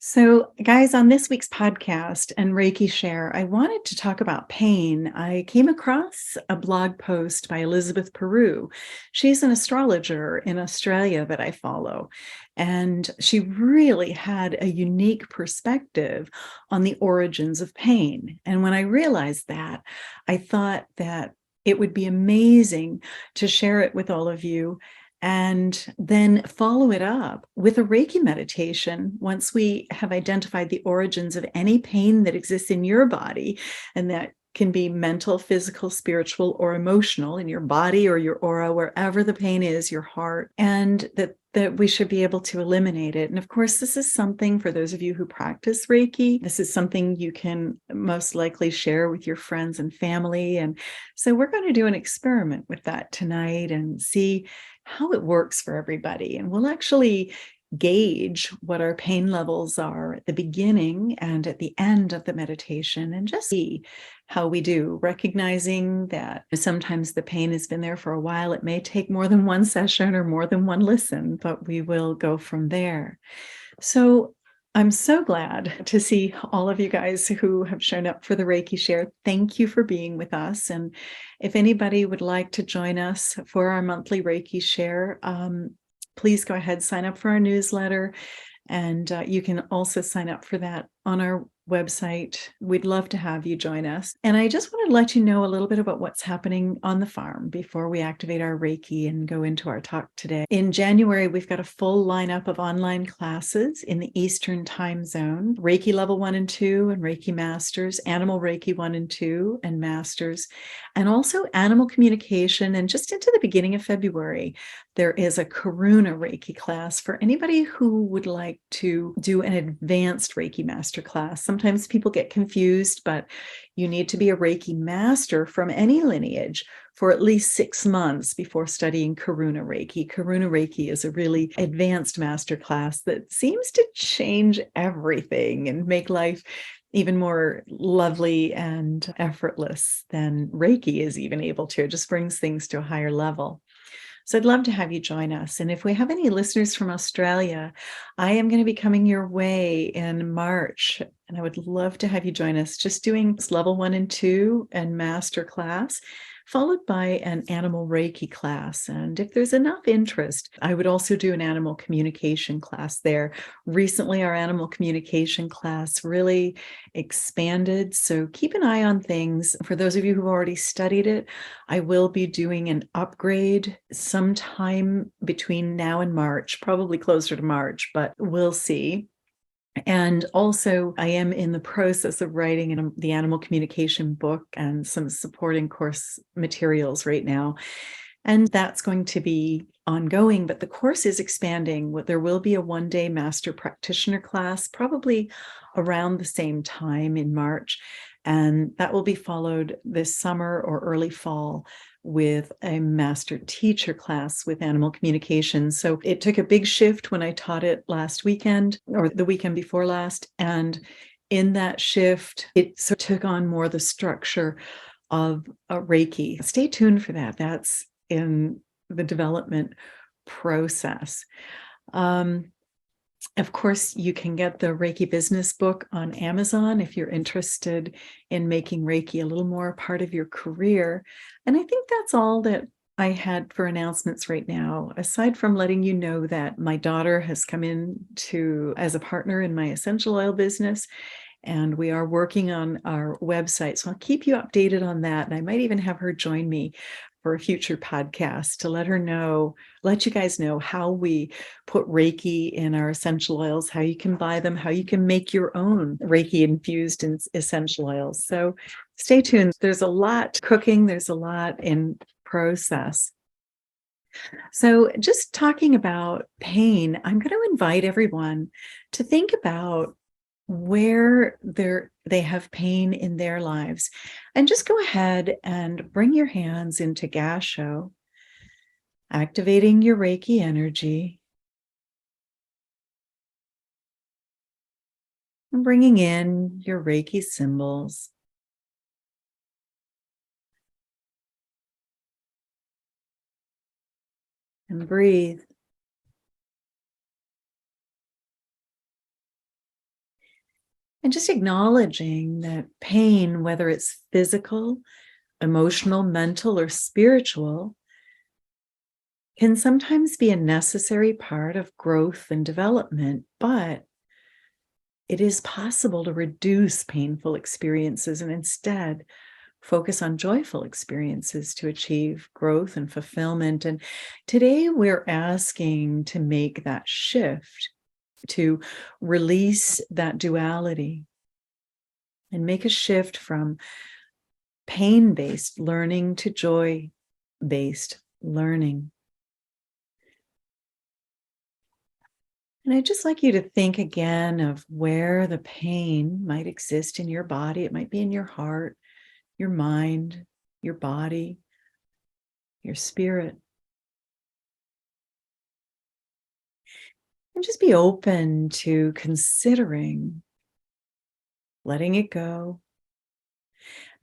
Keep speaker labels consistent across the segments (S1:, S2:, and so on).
S1: So, guys, on this week's podcast and Reiki Share, I wanted to talk about pain. I came across a blog post by Elizabeth Peru. She's an astrologer in Australia that I follow, and she really had a unique perspective on the origins of pain. And when I realized that, I thought that it would be amazing to share it with all of you and then follow it up with a Reiki meditation once we have identified the origins of any pain that exists in your body. And that can be mental, physical, spiritual, or emotional in your body or your aura, wherever the pain is, your heart, and that we should be able to eliminate it. And of course, this is something for those of you who practice Reiki. This is something you can most likely share with your friends and family. And so we're going to do an experiment with that tonight and see how it works for everybody. And we'll actually gauge what our pain levels are at the beginning and at the end of the meditation and just see how we do, recognizing that sometimes the pain has been there for a while. It may take more than one session or more than one listen, but we will go from there. So I'm so glad to see all of you guys who have shown up for the Reiki Share. Thank you for being with us. And if anybody would like to join us for our monthly Reiki Share, please go ahead, sign up for our newsletter. And you can also sign up for that on our website. We'd love to have you join us. And I just want to let you know a little bit about what's happening on the farm before we activate our Reiki and go into our talk today. In January, we've got a full lineup of online classes in the Eastern time zone, Reiki level 1 and 2 and Reiki Masters, Animal Reiki 1 and 2 and Masters, and also Animal Communication. And just into the beginning of February, there is a Karuna Reiki class for anybody who would like to do an advanced Reiki master class. Sometimes people get confused, but you need to be a Reiki master from any lineage for at least 6 months before studying Karuna Reiki. Karuna Reiki is a really advanced master class that seems to change everything and make life even more lovely and effortless than Reiki is even able to. It just brings things to a higher level. So I'd love to have you join us. And if we have any listeners from Australia, I am going to be coming your way in March. And I would love to have you join us, just doing level 1 and 2 and master class, followed by an animal Reiki class. And if there's enough interest, I would also do an animal communication class there. Recently, our animal communication class really expanded. So keep an eye on things. For those of you who've already studied it, I will be doing an upgrade sometime between now and March, probably closer to March, but we'll see. And also, I am in the process of writing the animal communication book and some supporting course materials right now. And that's going to be ongoing, but the course is expanding. There will be a one-day master practitioner class, probably around the same time in March. And that will be followed this summer or early fall with a master teacher class with animal communication. So it took a big shift when I taught it last weekend or the weekend before last. And in that shift, it sort of took on more the structure of a Reiki. Stay tuned for that. That's in the development process. Of course, you can get the Reiki business book on Amazon if you're interested in making Reiki a little more a part of your career. And I think that's all that I had for announcements right now, aside from letting you know that my daughter has come in as a partner in my essential oil business. And we are working on our website. So I'll keep you updated on that. And I might even have her join me for a future podcast to let you guys know how we put Reiki in our essential oils, how you can buy them, how you can make your own Reiki infused in essential oils. So stay tuned. There's a lot cooking. There's a lot in process. So just talking about pain, I'm going to invite everyone to think about where they have pain in their lives. And just go ahead and bring your hands into Gasho, activating your Reiki energy, and bringing in your Reiki symbols. And breathe. And just acknowledging that pain, whether it's physical, emotional, mental, or spiritual, can sometimes be a necessary part of growth and development, but it is possible to reduce painful experiences and instead focus on joyful experiences to achieve growth and fulfillment. And today we're asking to make that shift, to release that duality and make a shift from pain-based learning to joy-based learning. And I'd just like you to think again of where the pain might exist in your body. It might be in your heart, your mind, your body, your spirit. And just be open to considering letting it go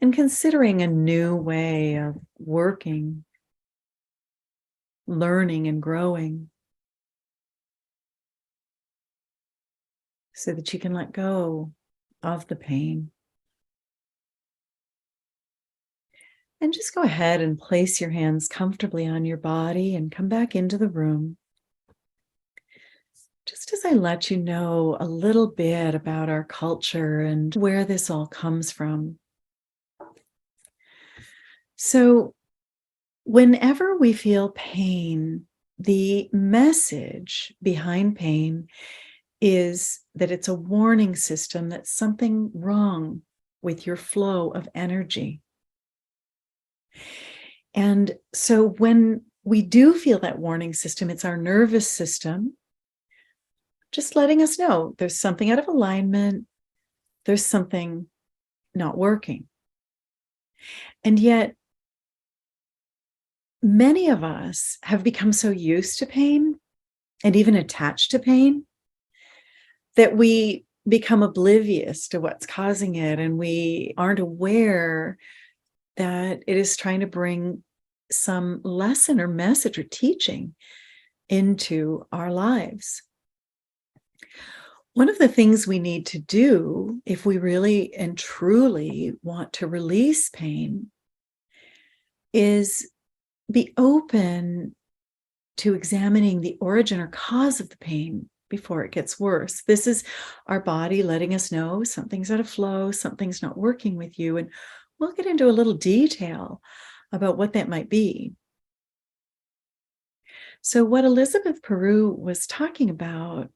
S1: and considering a new way of working, learning, and growing so that you can let go of the pain. And just go ahead and place your hands comfortably on your body and come back into the room. Just as I let you know a little bit about our culture and where this all comes from. So, whenever we feel pain, the message behind pain is that it's a warning system that something wrong with your flow of energy. And so when we do feel that warning system, it's our nervous system just letting us know there's something out of alignment, there's something not working. And yet, many of us have become so used to pain and even attached to pain that we become oblivious to what's causing it, and we aren't aware that it is trying to bring some lesson or message or teaching into our lives. One of the things we need to do if we really and truly want to release pain is be open to examining the origin or cause of the pain before it gets worse. This is our body letting us know something's out of flow, something's not working with you. And we'll get into a little detail about what that might be. So what Elizabeth Peru was talking about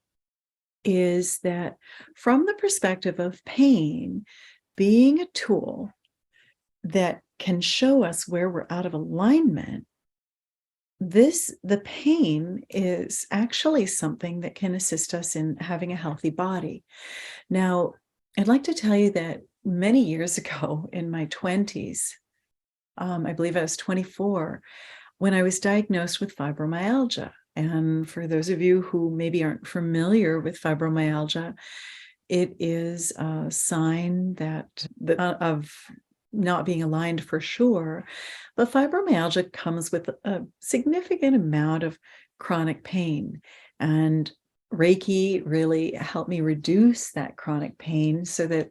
S1: is that from the perspective of pain being a tool that can show us where we're out of alignment, the pain is actually something that can assist us in having a healthy body. Now, I'd like to tell you that many years ago in my 20s, I believe I was 24, when I was diagnosed with fibromyalgia. And for those of you who maybe aren't familiar with fibromyalgia, it is a sign of not being aligned for sure. But fibromyalgia comes with a significant amount of chronic pain. And Reiki really helped me reduce that chronic pain so that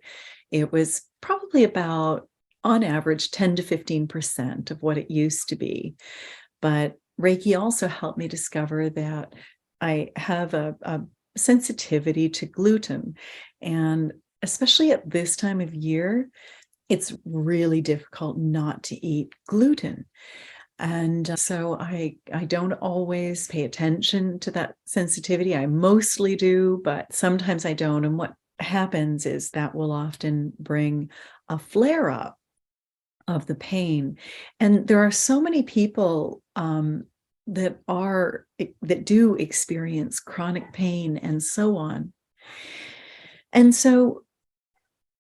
S1: it was probably about, on average, 10 to 15% of what it used to be. But Reiki also helped me discover that I have a sensitivity to gluten. And especially at this time of year, it's really difficult not to eat gluten. And so I don't always pay attention to that sensitivity. I mostly do, but sometimes I don't. And what happens is that will often bring a flare up of the pain. And there are so many people that do experience chronic pain and so on. And so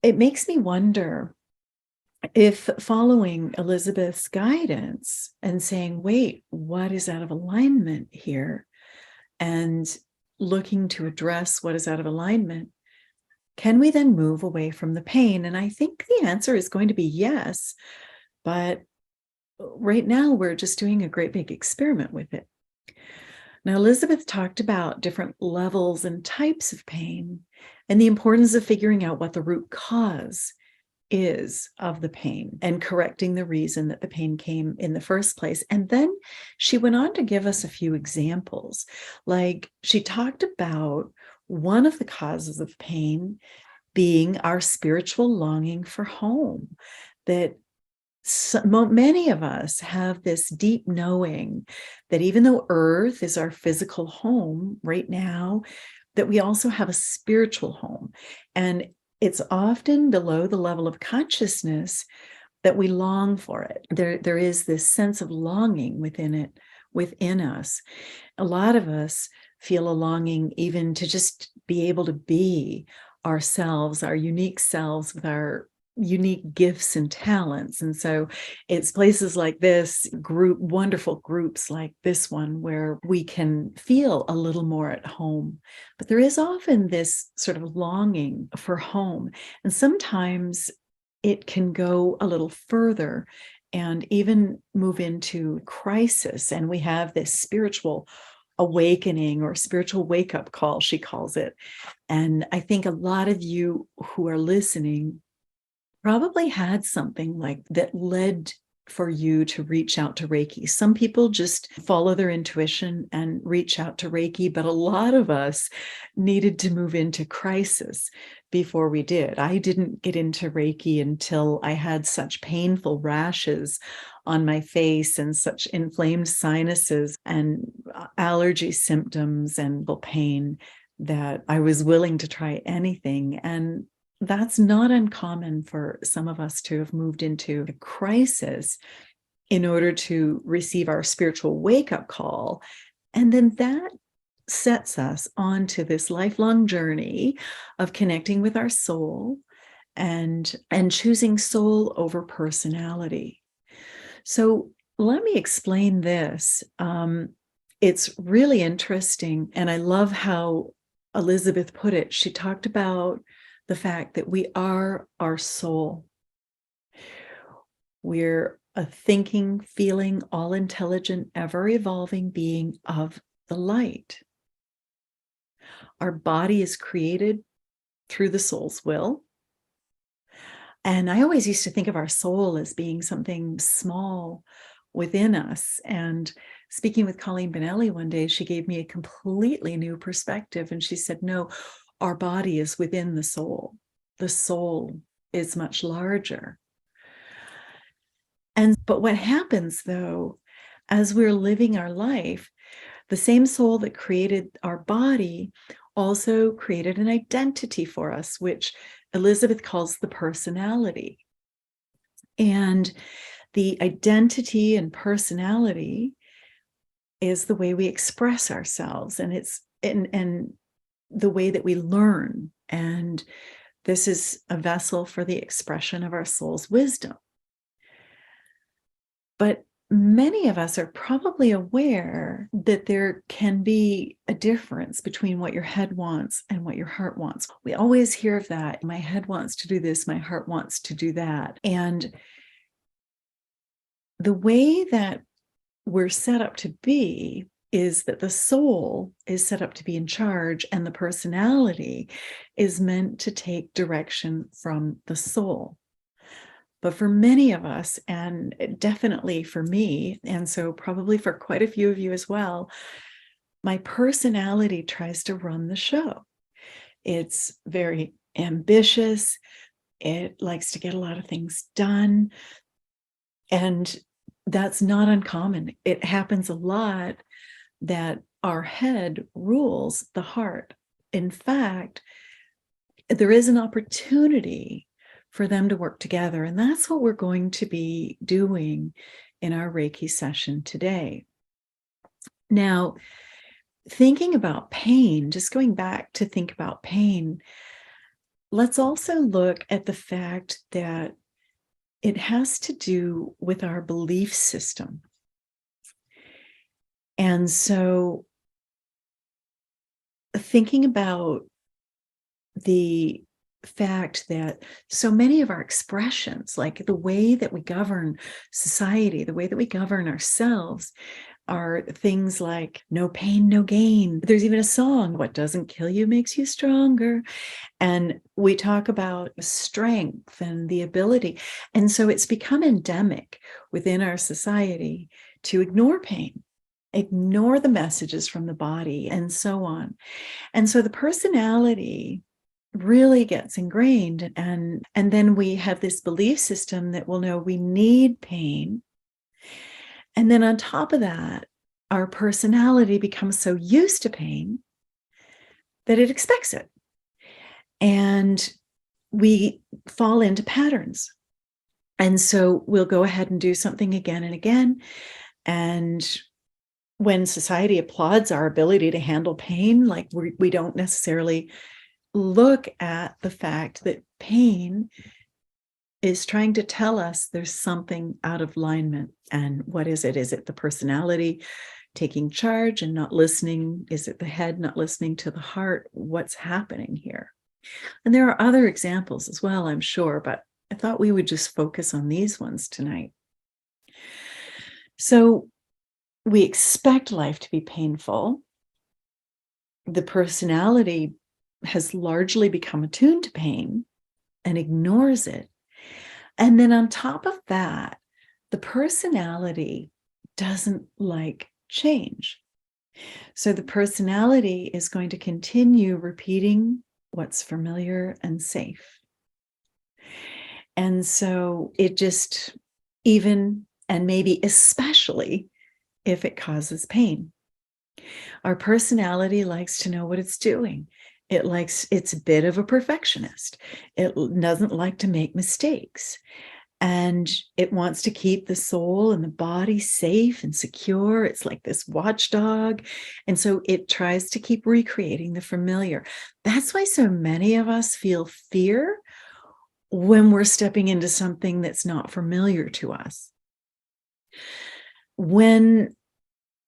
S1: it makes me wonder if following Elizabeth's guidance and saying, wait, what is out of alignment here? And looking to address what is out of alignment, can we then move away from the pain? And I think the answer is going to be yes. But right now, we're just doing a great big experiment with it. Now, Elizabeth talked about different levels and types of pain and the importance of figuring out what the root cause is of the pain and correcting the reason that the pain came in the first place. And then she went on to give us a few examples. Like she talked about one of the causes of pain being our spiritual longing for home, that many of us have this deep knowing that even though Earth is our physical home right now, that we also have a spiritual home. And it's often below the level of consciousness that we long for it. There is this sense of longing within us. A lot of us feel a longing even to just be able to be ourselves, our unique selves with our unique gifts and talents. And so it's places like this, wonderful groups like this one, where we can feel a little more at home. But there is often this sort of longing for home. And sometimes it can go a little further and even move into crisis. And we have this spiritual awakening or spiritual wake-up call, she calls it. And I think a lot of you who are listening probably had something like that led for you to reach out to Reiki. Some people just follow their intuition and reach out to Reiki, but a lot of us needed to move into crisis before we did. I didn't get into Reiki until I had such painful rashes on my face and such inflamed sinuses and allergy symptoms and pain that I was willing to try anything. And that's not uncommon for some of us to have moved into a crisis in order to receive our spiritual wake-up call. And then that sets us onto this lifelong journey of connecting with our soul and choosing soul over personality. So let me explain this. It's really interesting, and I love how Elizabeth put it. She talked about the fact that we are our soul. We're a thinking, feeling, all-intelligent, ever-evolving being of the light. Our body is created through the soul's will. And I always used to think of our soul as being something small within us. And speaking with Colleen Benelli one day, she gave me a completely new perspective. And she said, no, our body is within the soul. The soul is much larger. But what happens though, as we're living our life, the same soul that created our body also created an identity for us, which Elizabeth calls the personality. And the identity and personality is the way we express ourselves, and it's and the way that we learn. And this is a vessel for the expression of our soul's wisdom. But many of us are probably aware that there can be a difference between what your head wants and what your heart wants. We always hear of that. My head wants to do this, my heart wants to do that. And the way that we're set up to be is that the soul is set up to be in charge, and the personality is meant to take direction from the soul. But for many of us, and definitely for me, and so probably for quite a few of you as well, my personality tries to run the show. It's very ambitious. It likes to get a lot of things done. And that's not uncommon. It happens a lot that our head rules the heart. In fact, there is an opportunity for them to work together. And that's what we're going to be doing in our Reiki session today. Now, thinking about pain, just going back to think about pain, let's also look at the fact that it has to do with our belief system. And so thinking about the fact that so many of our expressions, like the way that we govern society, the way that we govern ourselves, are things like no pain, no gain. There's even a song, what doesn't kill you makes you stronger. And we talk about strength and the ability. And so it's become endemic within our society to ignore pain, ignore the messages from the body, and so on. And so the personality really gets ingrained. And then we have this belief system that, well, no, we need pain. And then on top of that, our personality becomes so used to pain that it expects it. And we fall into patterns. And so we'll go ahead and do something again and again. And when society applauds our ability to handle pain, like we don't necessarily look at the fact that pain is trying to tell us there's something out of alignment. And what is it? Is it the personality taking charge and not listening? Is it the head not listening to the heart? What's happening here? And there are other examples as well, I'm sure, but I thought we would just focus on these ones tonight. So we expect life to be painful. The personality has largely become attuned to pain and ignores it. And then on top of that, the personality doesn't like change. So the personality is going to continue repeating what's familiar and safe. And so it just, even and maybe especially if it causes pain. Our personality likes to know what it's doing. It's a bit of a perfectionist. It doesn't like to make mistakes. And it wants to keep the soul and the body safe and secure. It's like this watchdog. And so it tries to keep recreating the familiar. That's why so many of us feel fear when we're stepping into something that's not familiar to us. When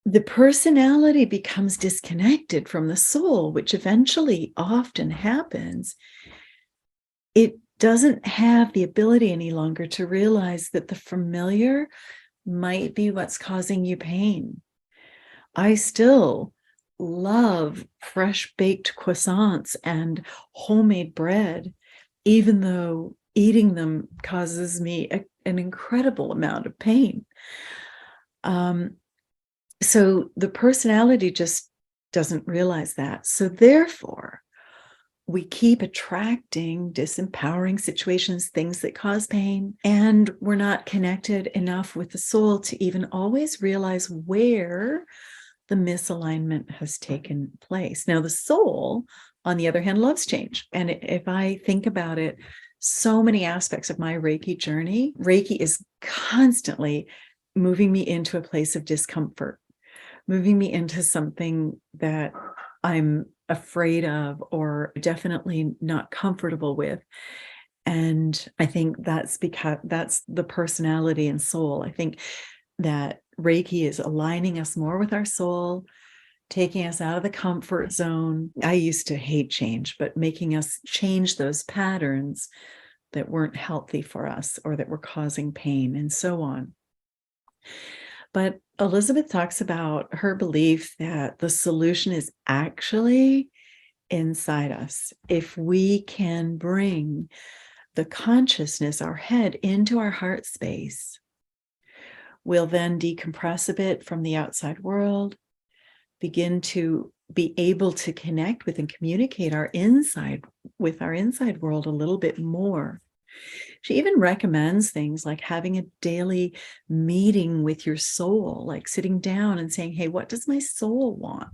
S1: the personality becomes disconnected from the soul, which eventually often happens, it doesn't have the ability any longer to realize that the familiar might be what's causing you pain. I still love fresh baked croissants and homemade bread, even though eating them causes me an incredible amount of pain. So the personality just doesn't realize that. So therefore, we keep attracting disempowering situations, things that cause pain, and we're not connected enough with the soul to even always realize where the misalignment has taken place. Now, the soul, on the other hand, loves change. And if I think about it, so many aspects of my Reiki journey, Reiki is constantly moving me into a place of discomfort, moving me into something that I'm afraid of or definitely not comfortable with. And I think that's because that's the personality and soul. I think that Reiki is aligning us more with our soul, taking us out of the comfort zone. I used to hate change, but making us change those patterns that weren't healthy for us or that were causing pain and so on. But Elizabeth talks about her belief that the solution is actually inside us. If we can bring the consciousness, our head, into our heart space, we'll then decompress a bit from the outside world, begin to be able to connect with and communicate our inside world a little bit more. She even recommends things like having a daily meeting with your soul, like sitting down and saying, hey, what does my soul want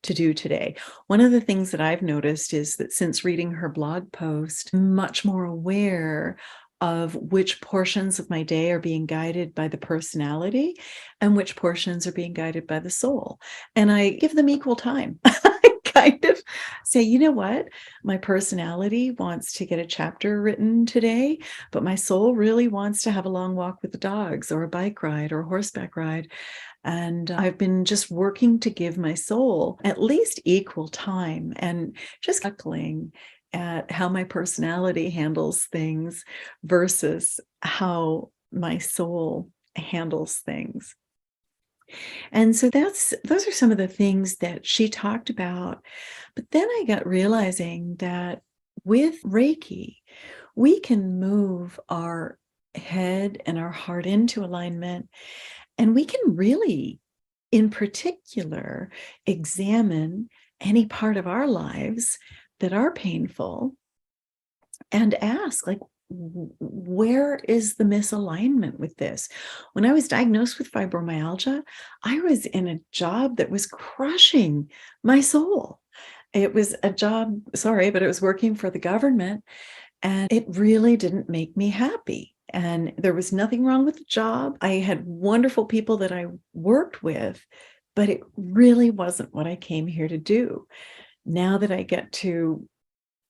S1: to do today? One of the things that I've noticed is that since reading her blog post, I'm much more aware of which portions of my day are being guided by the personality and which portions are being guided by the soul. And I give them equal time. Kind of say, you know what, my personality wants to get a chapter written today, but my soul really wants to have a long walk with the dogs or a bike ride or a horseback ride. And I've been just working to give my soul at least equal time and just chuckling at how my personality handles things versus how my soul handles things. And so those are some of the things that she talked about. But then I got realizing that with Reiki, we can move our head and our heart into alignment, and we can really, in particular, examine any part of our lives that are painful and ask, like, where is the misalignment with this? When I was diagnosed with fibromyalgia, I was in a job that was crushing my soul. It was a job, sorry, but it was working for the government, and it really didn't make me happy. And there was nothing wrong with the job. I had wonderful people that I worked with, but it really wasn't what I came here to do. Now that I get to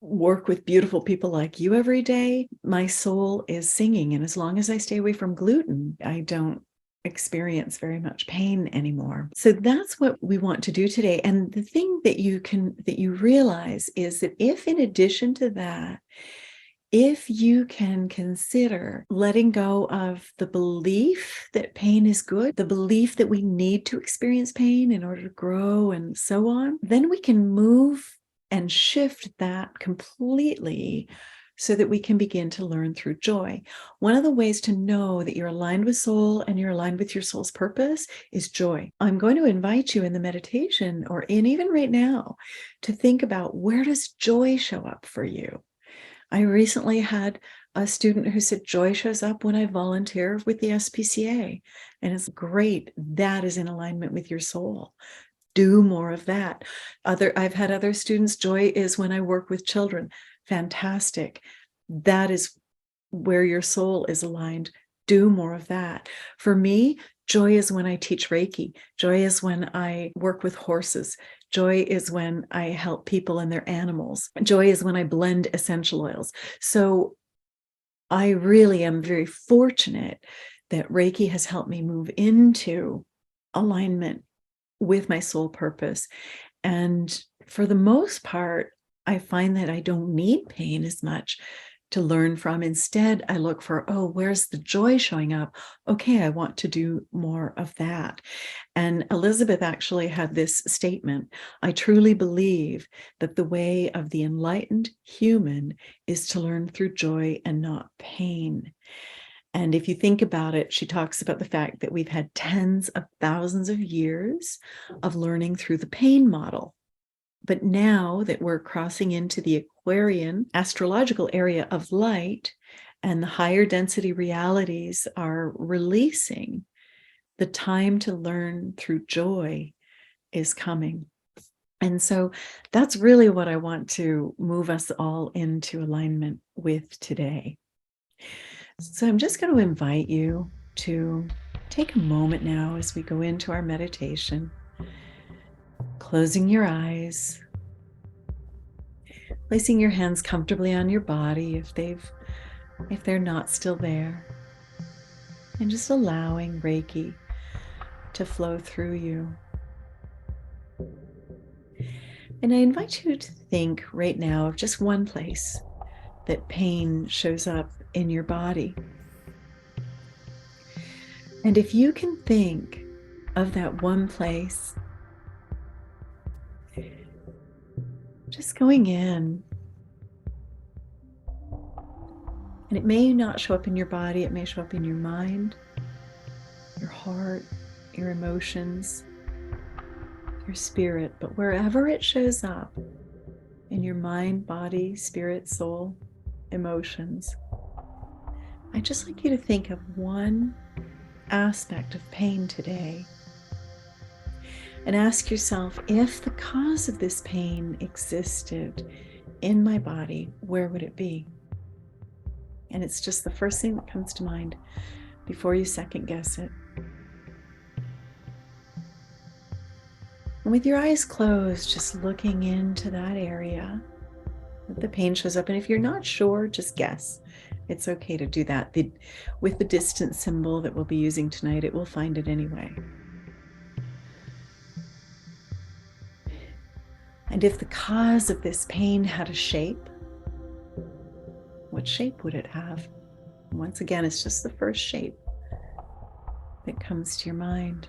S1: work with beautiful people like you every day, my soul is singing. And as long as I stay away from gluten, I don't experience very much pain anymore. So that's what we want to do today. And the thing that you realize is that if, in addition to that, if you can consider letting go of the belief that pain is good, the belief that we need to experience pain in order to grow and so on, then we can move and shift that completely so that we can begin to learn through joy. One of the ways to know that you're aligned with soul and you're aligned with your soul's purpose is joy. I'm going to invite you in the meditation, or in even right now, to think about, where does joy show up for you? I recently had a student who said joy shows up when I volunteer with the SPCA, and it's great. That is in alignment with your soul. Do more of that. I've had other students, joy is when I work with children. Fantastic. That is where your soul is aligned. Do more of that. For me, joy is when I teach Reiki. Joy is when I work with horses. Joy is when I help people and their animals. Joy is when I blend essential oils. So I really am very fortunate that Reiki has helped me move into alignment with my soul purpose. And for the most part, I find that I don't need pain as much to learn from. Instead, I look for, oh, where's the joy showing up? Okay, I want to do more of that. And Elizabeth actually had this statement: I truly believe that the way of the enlightened human is to learn through joy and not pain. And if you think about it, she talks about the fact that we've had tens of thousands of years of learning through the pain model. But now that we're crossing into the Aquarian astrological area of light, and the higher density realities are releasing, the time to learn through joy is coming. And so that's really what I want to move us all into alignment with today. So I'm just going to invite you to take a moment now as we go into our meditation, closing your eyes, placing your hands comfortably on your body if they're not still there, and just allowing Reiki to flow through you. And I invite you to think right now of just one place that pain shows up in your body. And if you can think of that one place, just going in. And it may not show up in your body, it may show up in your mind, your heart, your emotions, your spirit, but wherever it shows up in your mind, body, spirit, soul, emotions, I'd just like you to think of one aspect of pain today and ask yourself, if the cause of this pain existed in my body, where would it be? And it's just the first thing that comes to mind before you second guess it. And with your eyes closed, just looking into that area that the pain shows up. And if you're not sure, just guess. It's okay to do that. With the distance symbol that we'll be using tonight, it will find it anyway. And if the cause of this pain had a shape, what shape would it have? Once again, it's just the first shape that comes to your mind.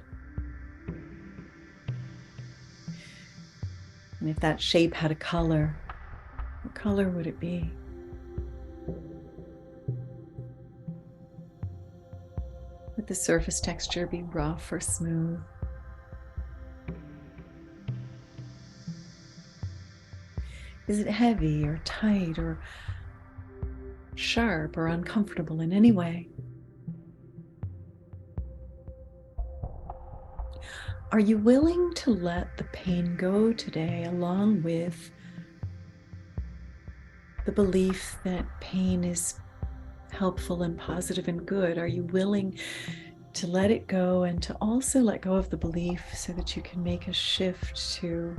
S1: And if that shape had a color, what color would it be? Would the surface texture be rough or smooth? Is it heavy or tight or sharp or uncomfortable in any way? Are you willing to let the pain go today, along with the belief that pain is helpful and positive and good? Are you willing to let it go and to also let go of the belief so that you can make a shift to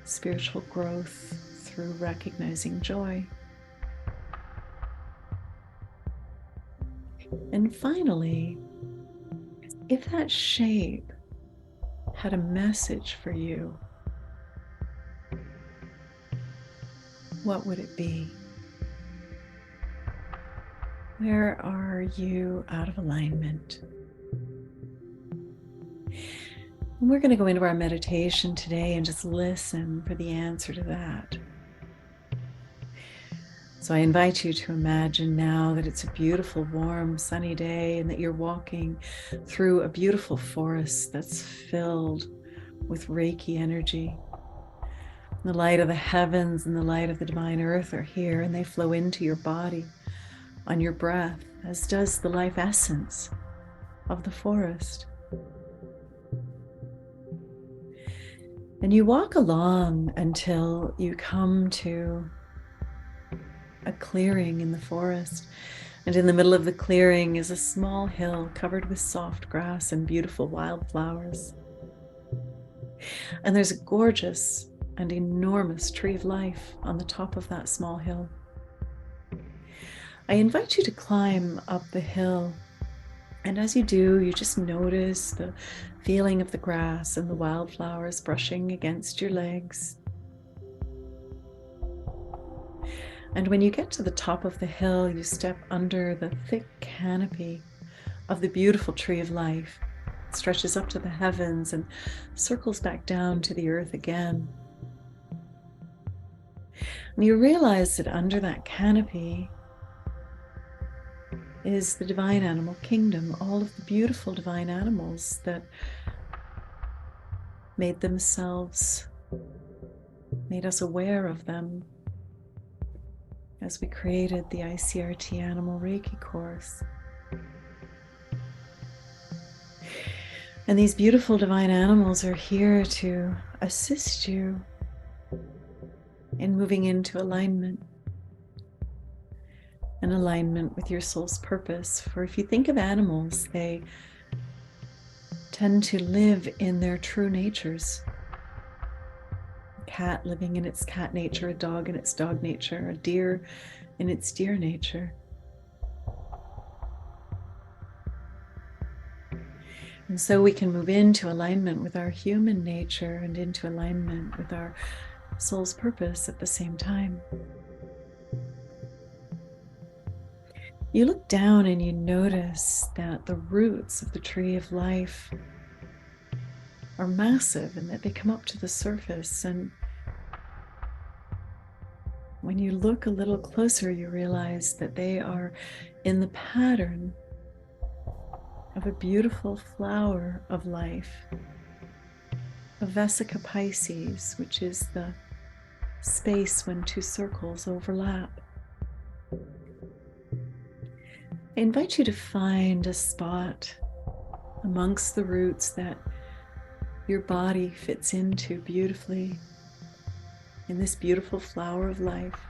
S1: spiritual growth through recognizing joy? And finally, if that shape had a message for you, what would it be? Where are you out of alignment? And we're going to go into our meditation today and just listen for the answer to that. So I invite you to imagine now that it's a beautiful, warm, sunny day and that you're walking through a beautiful forest that's filled with Reiki energy. The light of the heavens and the light of the divine earth are here, and they flow into your body on your breath, as does the life essence of the forest. And you walk along until you come to a clearing in the forest. And in the middle of the clearing is a small hill covered with soft grass and beautiful wildflowers. And there's a gorgeous and enormous tree of life on the top of that small hill. I invite you to climb up the hill. And as you do, you just notice the feeling of the grass and the wildflowers brushing against your legs. And when you get to the top of the hill, you step under the thick canopy of the beautiful tree of life. It stretches up to the heavens and circles back down to the earth again. And you realize that under that canopy is the divine animal kingdom, all of the beautiful divine animals that made us aware of them as we created the ICRT Animal Reiki course. And these beautiful divine animals are here to assist you in moving into alignment, an alignment with your soul's purpose. For if you think of animals, they tend to live in their true natures. A cat living in its cat nature, a dog in its dog nature, a deer in its deer nature. And so we can move into alignment with our human nature and into alignment with our soul's purpose at the same time. You look down and you notice that the roots of the tree of life are massive and that they come up to the surface. And when you look a little closer, you realize that they are in the pattern of a beautiful flower of life, a Vesica Pisces, which is the space when two circles overlap. I invite you to find a spot amongst the roots that your body fits into beautifully in this beautiful flower of life.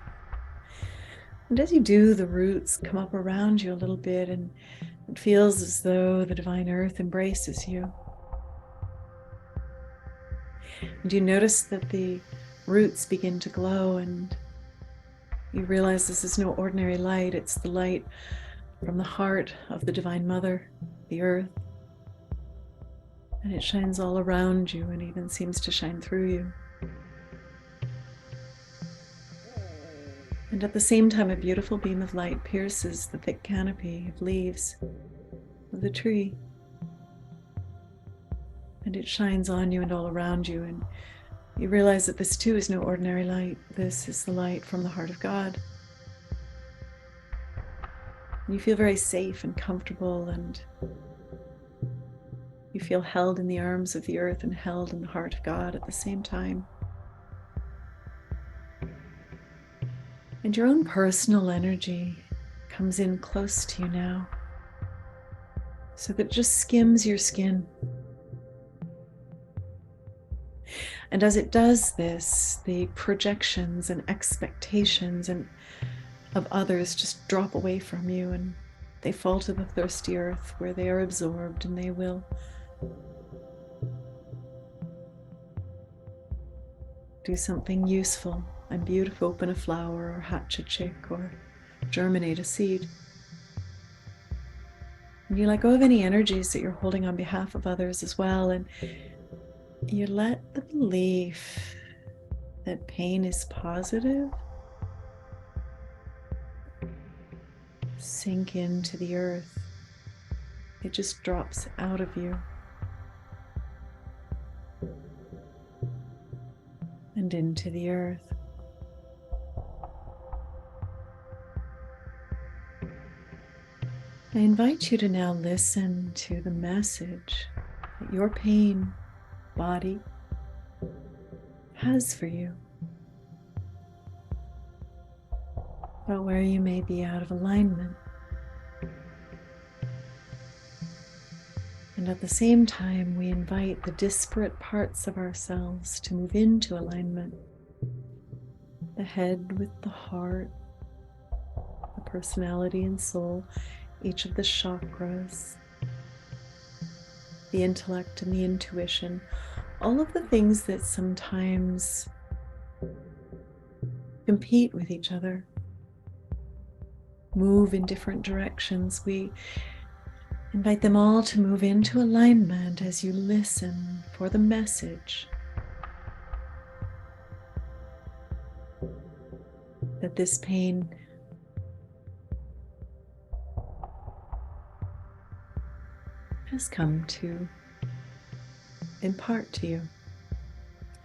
S1: And as you do, the roots come up around you a little bit, and it feels as though the divine earth embraces you. And you notice that the roots begin to glow, and you realize this is no ordinary light. It's the light from the heart of the Divine Mother, the earth. And it shines all around you and even seems to shine through you. And at the same time, a beautiful beam of light pierces the thick canopy of leaves of the tree. And it shines on you and all around you. And You realize that this too is no ordinary light. This is the light from the heart of God. And you feel very safe and comfortable, and you feel held in the arms of the earth and held in the heart of God at the same time. And your own personal energy comes in close to you now, so that it just skims your skin. And as it does this, the projections and expectations of others just drop away from you, and they fall to the thirsty earth, where they are absorbed, and they will do something useful and beautiful, open a flower or hatch a chick or germinate a seed. And you let go of any energies that you're holding on behalf of others as well, and you let the belief that pain is positive sink into the earth. It just drops out of you and into the earth. I invite you to now listen to the message that your pain body has for you about where you may be out of alignment. And at the same time, we invite the disparate parts of ourselves to move into alignment. The head with the heart, the personality and soul, each of the chakras, the intellect and the intuition, all of the things that sometimes compete with each other, move in different directions. We invite them all to move into alignment as you listen for the message that this pain has come to impart to you,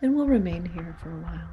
S1: and will remain here for a while.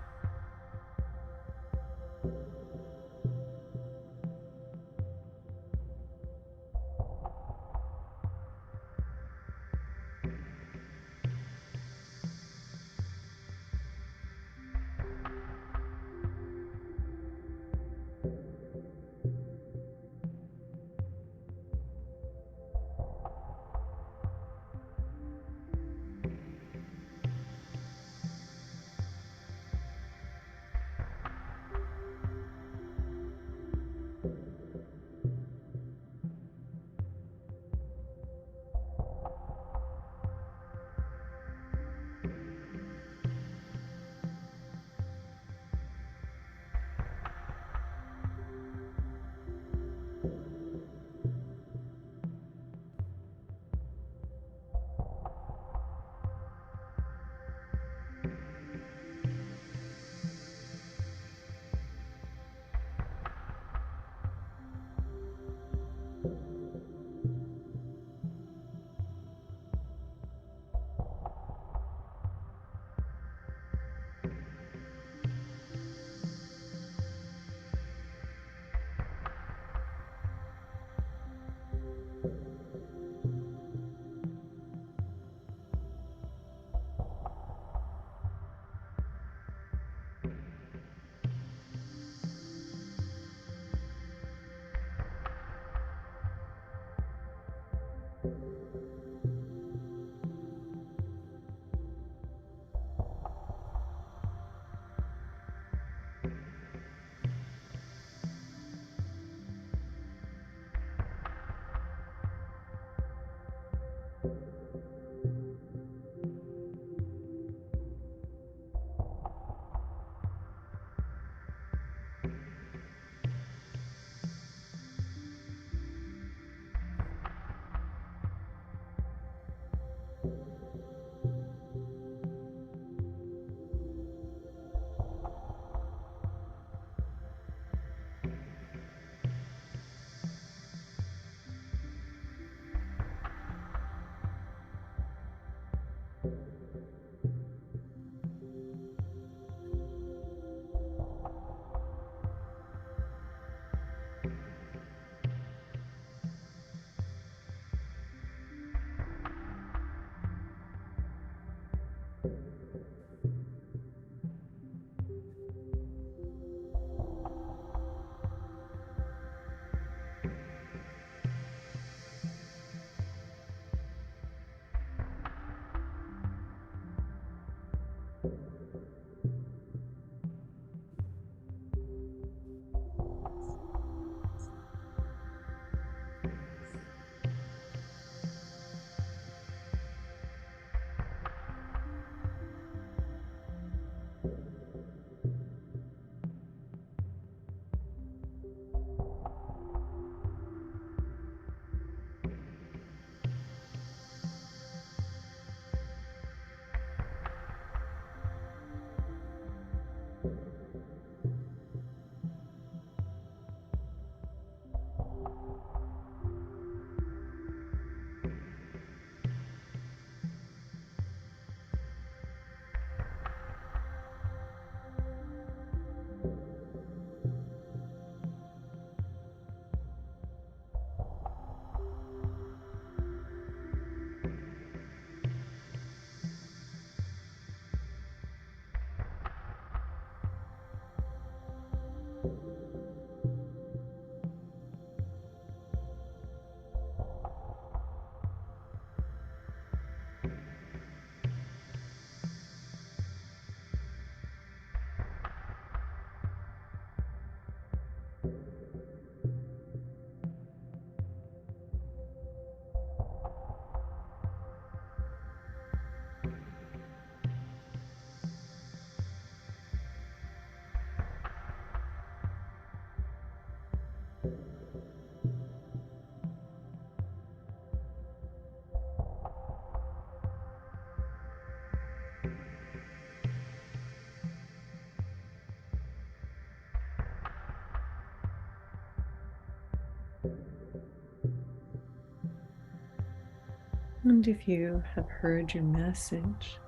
S1: And if you have heard your message,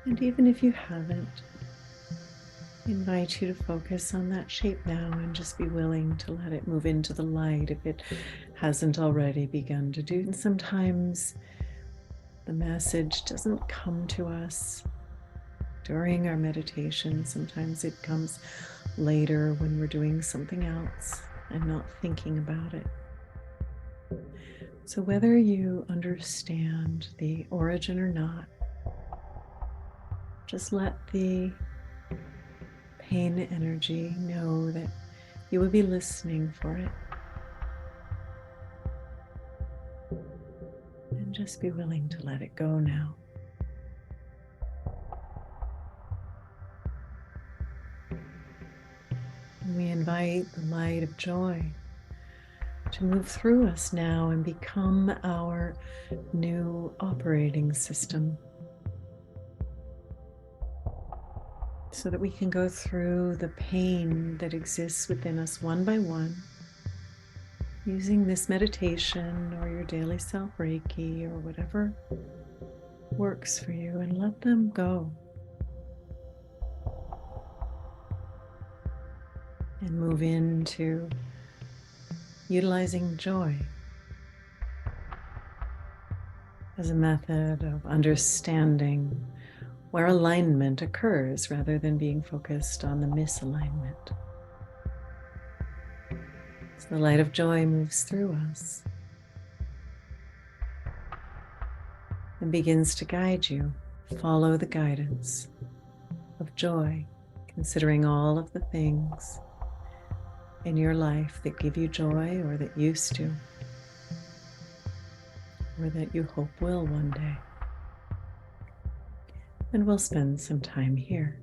S1: and even if you haven't, I invite you to focus on that shape now and just be willing to let it move into the light if it hasn't already begun to do. And sometimes the message doesn't come to us during our meditation. Sometimes it comes later when we're doing something else and not thinking about it. So whether you understand the origin or not, just let the pain energy know that you will be listening for it. And just be willing to let it go now. And we invite the light of joy to move through us now and become our new operating system, so that we can go through the pain that exists within us one by one, using this meditation or your daily self Reiki or whatever works for you, and let them go. And move into utilizing joy as a method of understanding where alignment occurs rather than being focused on the misalignment. So the light of joy moves through us and begins to guide you. Follow the guidance of joy, considering all of the things in your life that give you joy, or that used to, or that you hope will one day. And we'll spend some time here.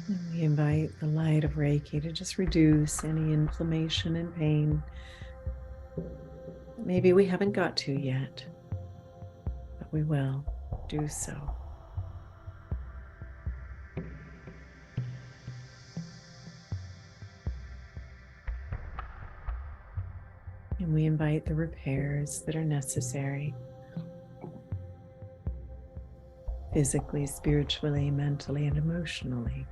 S1: And we invite the light of Reiki to just reduce any inflammation and pain that maybe we haven't got to yet, but we will do so. And we invite the repairs that are necessary, physically, spiritually, mentally, and emotionally.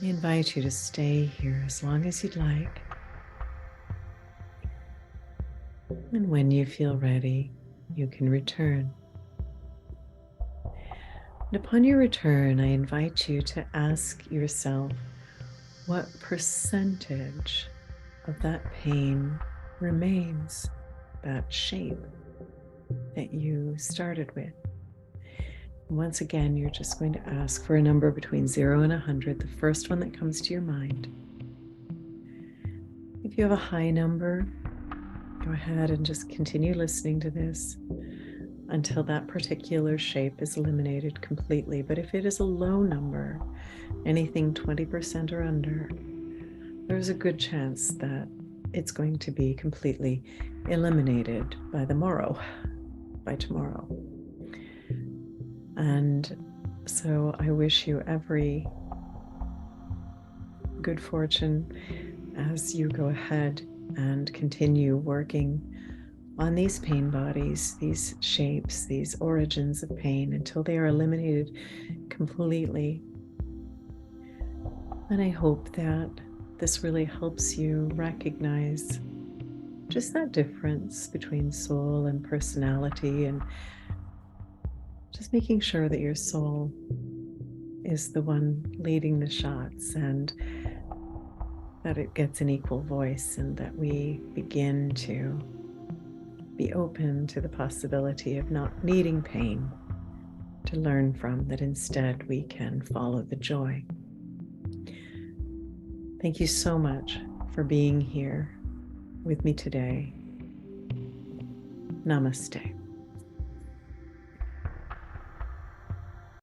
S1: I invite you to stay here as long as you'd like. And when you feel ready, you can return. And upon your return, I invite you to ask yourself what percentage of that pain remains, that shape that you started with. Once again, you're just going to ask for a number between 0 and 100, the first one that comes to your mind. If you have a high number, go ahead and just continue listening to this until that particular shape is eliminated completely. But if it is a low number, anything 20% or under, there's a good chance that it's going to be completely eliminated by tomorrow. And so I wish you every good fortune as you go ahead and continue working on these pain bodies, these shapes, these origins of pain until they are eliminated completely. And I hope that this really helps you recognize just that difference between soul and personality, and just making sure that your soul is the one leading the shots and that it gets an equal voice, and that we begin to be open to the possibility of not needing pain to learn from, that instead we can follow the joy. Thank you so much for being here with me today. Namaste.